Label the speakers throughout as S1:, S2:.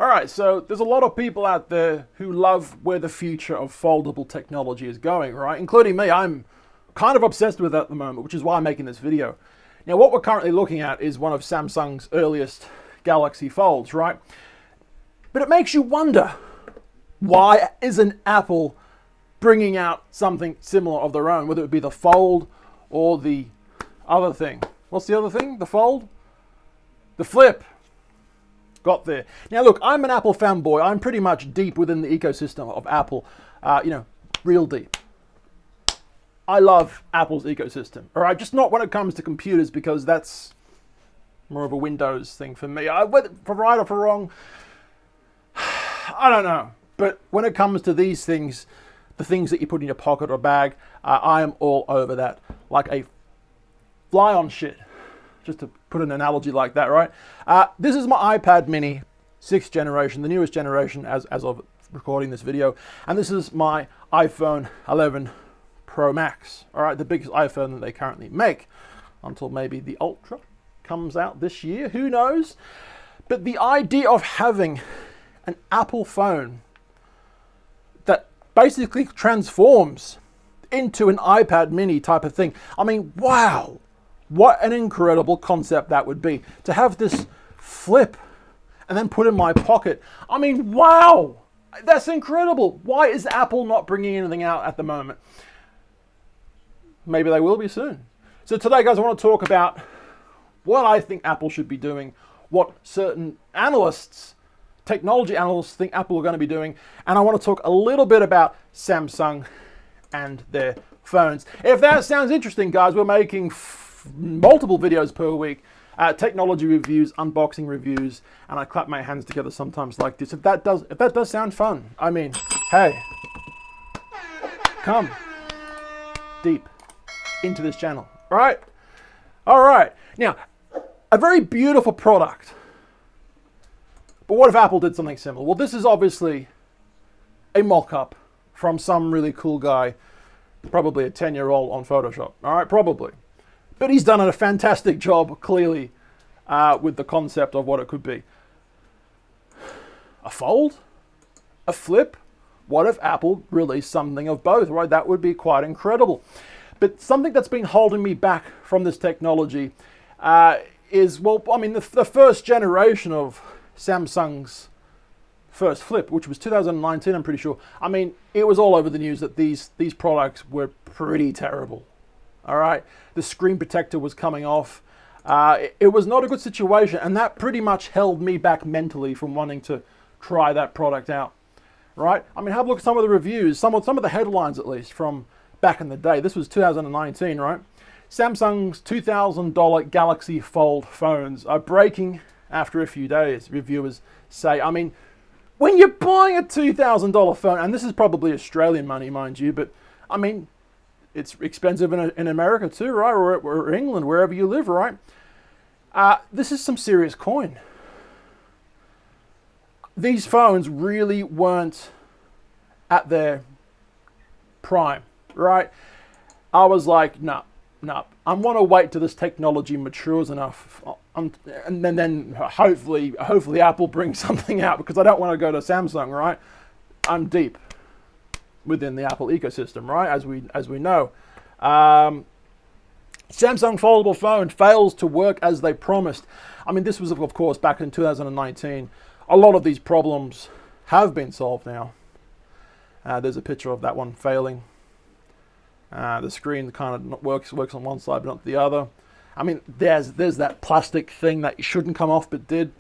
S1: right, so there's a lot of people out there who love where the future of foldable technology is going, right? Including me. I'm kind of obsessed with it at the moment, which is why I'm making this video. Now, what we're currently looking at is one of Samsung's earliest Galaxy Folds, right? But it makes you wonder, why isn't Apple bringing out something similar of their own, whether it be the Fold or the other thing? What's the other thing? The Fold? The Flip. Got there. Now look, I'm an Apple fanboy. I'm pretty much deep within the ecosystem of Apple, real deep. I love Apple's ecosystem, all right? Just not when it comes to computers, because that's more of a Windows thing for me. Whether for right or for wrong, I don't know. But when it comes to these things, the things that you put in your pocket or bag, I am all over that, like a fly on shit. Just to put an analogy like that, right? This is my iPad mini, 6th generation, the newest generation as of recording this video. And this is my iPhone 11 Pro Max, all right? The biggest iPhone that they currently make, until maybe the Ultra comes out this year, who knows? But the idea of having an Apple phone that basically transforms into an iPad mini type of thing. I mean, wow. What an incredible concept that would be, to have this flip and then put in my pocket. I mean, wow, that's incredible. Why is Apple not bringing anything out at the moment? Maybe they will be soon. So today, guys, I want to talk about what I think Apple should be doing, what certain analysts, technology analysts, think Apple are going to be doing, and I want to talk a little bit about Samsung and their phones. If that sounds interesting, guys, we're making multiple videos per week, technology reviews, unboxing reviews, and I clap my hands together sometimes like this. If that does sound fun, I mean, hey, come deep into this channel, right? All right, now, a very beautiful product, but what if Apple did something similar? Well, this is obviously a mock-up from some really cool guy, probably a 10-year-old on Photoshop, all right, probably. But he's done a fantastic job, clearly, with the concept of what it could be. A fold? A flip? What if Apple released something of both, right? That would be quite incredible. But something that's been holding me back from this technology is, well, I mean, the first generation of Samsung's first flip, which was 2019, I'm pretty sure. I mean, it was all over the news that these products were pretty terrible. All right, the screen protector was coming off. It was not a good situation, and that pretty much held me back mentally from wanting to try that product out. Right? I mean, have a look at some of the reviews, some of the headlines at least from back in the day. This was 2019, right? Samsung's $2,000 Galaxy Fold phones are breaking after a few days, reviewers say. I mean, when you're buying a $2,000 phone, and this is probably Australian money, mind you, but I mean, it's expensive in America too, right? Or England, wherever you live, right? This is some serious coin. These phones really weren't at their prime, right? I was like, no. I want to wait till this technology matures enough, and then hopefully Apple brings something out, because I don't want to go to Samsung, right? I'm deep within the Apple ecosystem, right? As we know, Samsung foldable phone fails to work as they promised. I mean, this was of course back in 2019. A lot of these problems have been solved now. There's a picture of that one failing. The screen kind of works on one side but not the other. I mean, there's that plastic thing that shouldn't come off but did.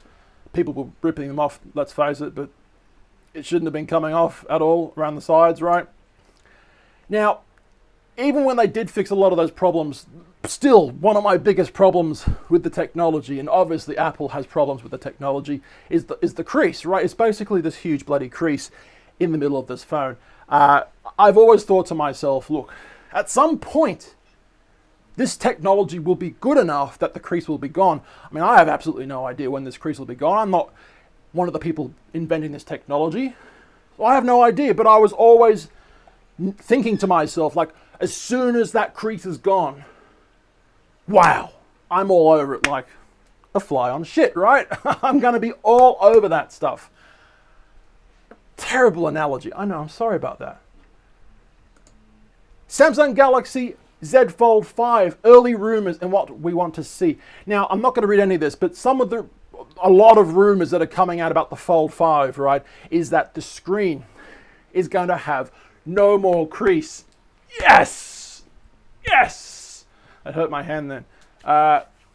S1: People were ripping them off, let's face it, but it shouldn't have been coming off at all around the sides, right? Now, even when they did fix a lot of those problems, still one of my biggest problems with the technology, and obviously Apple has problems with the technology, is the crease, right? It's basically this huge bloody crease in the middle of this phone. I've always thought to myself, look, at some point, this technology will be good enough that the crease will be gone. I mean, I have absolutely no idea when this crease will be gone. I'm not one of the people inventing this technology, so I have no idea, but I was always thinking to myself, like, as soon as that crease is gone, wow, I'm all over it like a fly on shit, right? I'm going to be all over that stuff. Terrible analogy. I know, I'm sorry about that. Samsung Galaxy Z Fold 5, early rumors and what we want to see. Now, I'm not going to read any of this, but a lot of rumors that are coming out about the Fold 5, right, is that the screen is going to have no more crease. Yes! Yes! I hurt my hand then.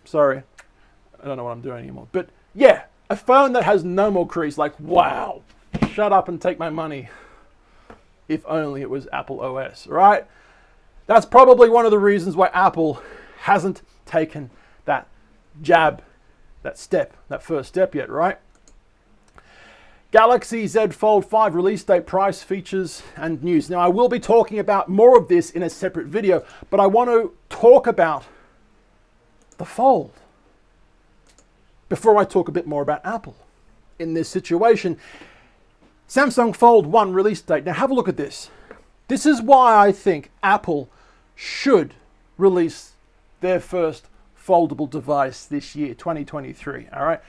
S1: Sorry. I don't know what I'm doing anymore. But yeah, a phone that has no more crease, like, wow. Shut up and take my money. If only it was Apple OS, right? That's probably one of the reasons why Apple hasn't taken that jab, that first step yet, right? Galaxy Z Fold 5 release date, price, features, and news. Now, I will be talking about more of this in a separate video, but I want to talk about the Fold before I talk a bit more about Apple in this situation. Samsung Fold 1 release date. Now, have a look at this. This is why I think Apple should release their first foldable device this year, 2023, all right?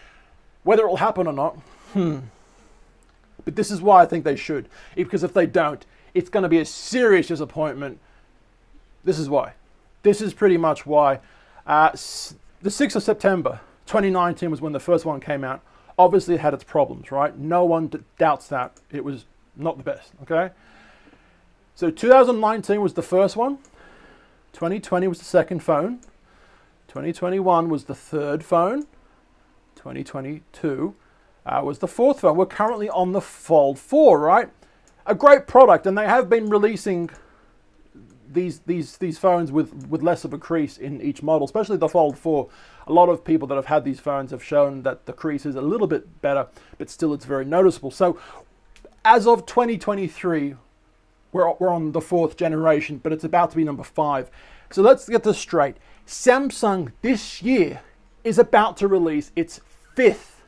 S1: Whether it will happen or not, but this is why I think they should. Because if they don't, it's going to be a serious disappointment. This is why. This is pretty much why. The 6th of September, 2019 was when the first one came out. Obviously, it had its problems, right? No one doubts that. It was not the best, okay? So 2019 was the first one. 2020 was the second phone. 2021 was the third phone. 2022 was the fourth phone. We're currently on the Fold 4, right? A great product, and they have been releasing these phones with less of a crease in each model, especially the Fold 4. A lot of people that have had these phones have shown that the crease is a little bit better, but still it's very noticeable. So as of 2023, we're on the 4th generation, but it's about to be number 5. So let's get this straight. Samsung this year is about to release its 5th,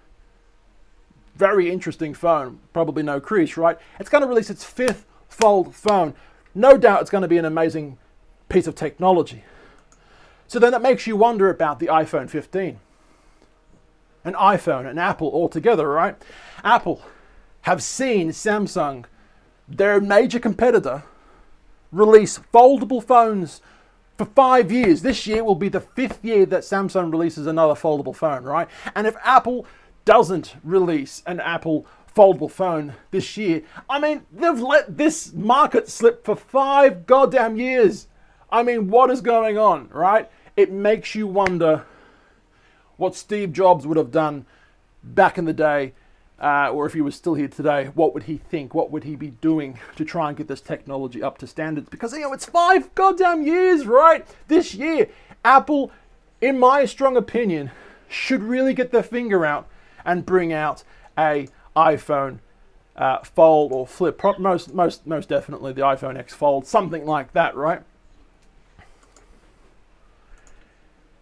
S1: very interesting phone, probably no crease, right? It's going to release its 5th Fold phone. No doubt it's going to be an amazing piece of technology. So then that makes you wonder about the iPhone 15. An iPhone and Apple all together, right? Apple have seen Samsung, their major competitor, release foldable phones for 5 years. This year will be the 5th year that Samsung releases another foldable phone, right? And if Apple doesn't release an Apple foldable phone this year, I mean, they've let this market slip for 5 goddamn years. I mean, what is going on, right? It makes you wonder what Steve Jobs would have done back in the day, or if he was still here today, what would he think? What would he be doing to try and get this technology up to standards? Because, you know, it's 5 goddamn years, right? This year, Apple, in my strong opinion, should really get their finger out and bring out a iPhone Fold or Flip. Most definitely the iPhone X Fold, something like that, right?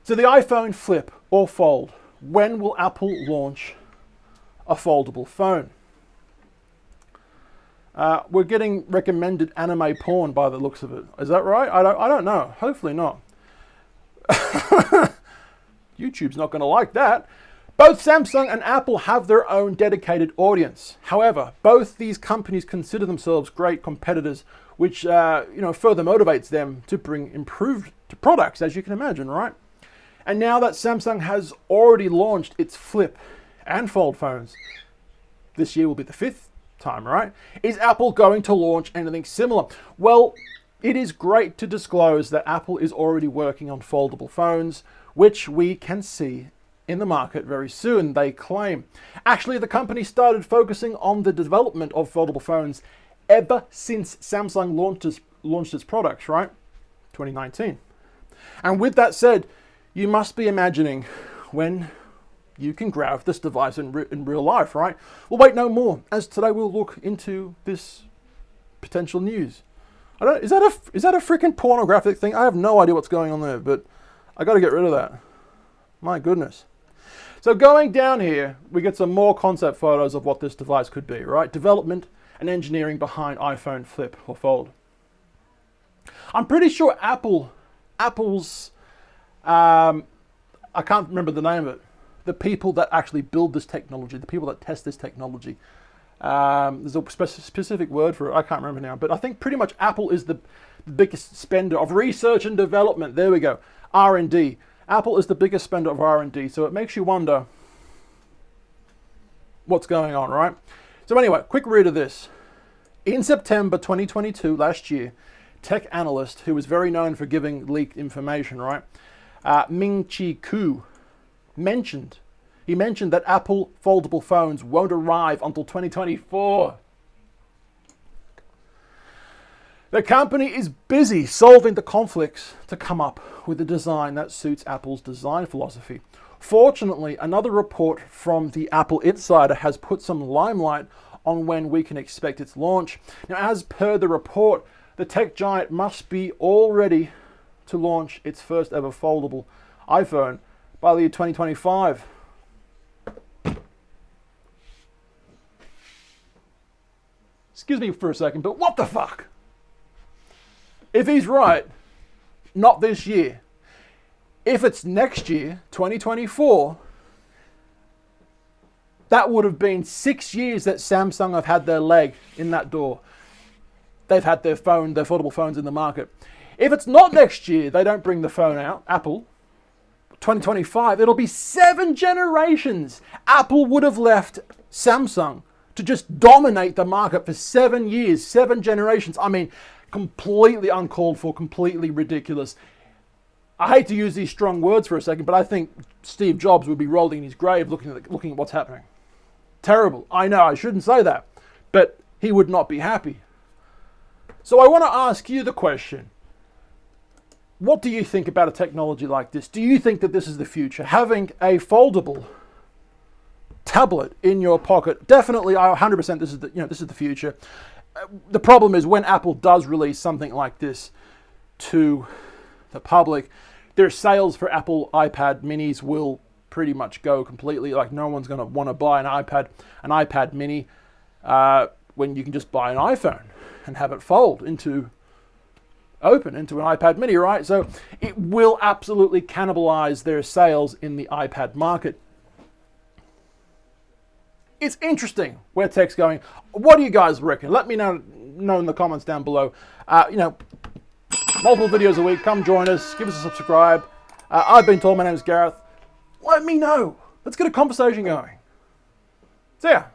S1: So the iPhone Flip or Fold, when will Apple launch a foldable phone? We're getting recommended anime porn by the looks of it. Is that right? I don't know. Hopefully not. YouTube's not going to like that. Both Samsung and Apple have their own dedicated audience. However, both these companies consider themselves great competitors, which further motivates them to bring improved products, as you can imagine, right? And now that Samsung has already launched its Flip and Fold phones, this year will be the 5th time, right? Is Apple going to launch anything similar? Well, it is great to disclose that Apple is already working on foldable phones, which we can see in the market very soon, they claim. Actually, the company started focusing on the development of foldable phones ever since Samsung launched its products, right? 2019. And with that said, you must be imagining when you can grab this device in real life, right? Well, wait no more, as today we'll look into this potential news. Is that a freaking pornographic thing? I have no idea what's going on there, but I got to get rid of that. My goodness. So going down here, we get some more concept photos of what this device could be, right? Development and engineering behind iPhone Flip or Fold. I'm pretty sure Apple's, I can't remember the name of it, the people that actually build this technology, the people that test this technology, There's a specific word for it. I can't remember now. But I think pretty much Apple is the biggest spender of research and development. There we go. R&D. Apple is the biggest spender of R&D. So it makes you wonder what's going on, right? So anyway, quick read of this. In September 2022, last year, tech analyst who was very known for giving leaked information, right? Ming-Chi Kuo mentioned that Apple foldable phones won't arrive until 2024. The company is busy solving the conflicts to come up with a design that suits Apple's design philosophy. Fortunately, another report from the Apple Insider has put some limelight on when we can expect its launch. Now, as per the report, the tech giant must be all ready to launch its first ever foldable iPhone by the year 2025. Excuse me for a second, but what the fuck? If he's right, not this year. If it's next year, 2024, that would have been 6 years that Samsung have had their leg in that door. They've had their foldable phones in the market. If it's not next year, they don't bring the phone out, Apple, 2025, it'll be 7 generations. Apple would have left Samsung to just dominate the market for 7 years, 7 generations. I mean, completely uncalled for, completely ridiculous. I hate to use these strong words for a second, but I think Steve Jobs would be rolling in his grave looking at what's happening. Terrible. I know, I shouldn't say that, but he would not be happy. So I want to ask you the question. What do you think about a technology like this? Do you think that this is the future? Having a foldable tablet in your pocket, definitely 100% this is the future. The problem is when Apple does release something like this to the public, their sales for Apple iPad minis will pretty much go completely. Like, no one's going to want to buy an iPad mini when you can just buy an iPhone and have it fold open into an iPad mini, right? So it will absolutely cannibalize their sales in the iPad market. It's interesting where tech's going. What do you guys reckon? Let me know in the comments down below. Multiple videos a week. Come join us. Give us a subscribe. I've been told. My name is Gareth. Let me know. Let's get a conversation going. See ya.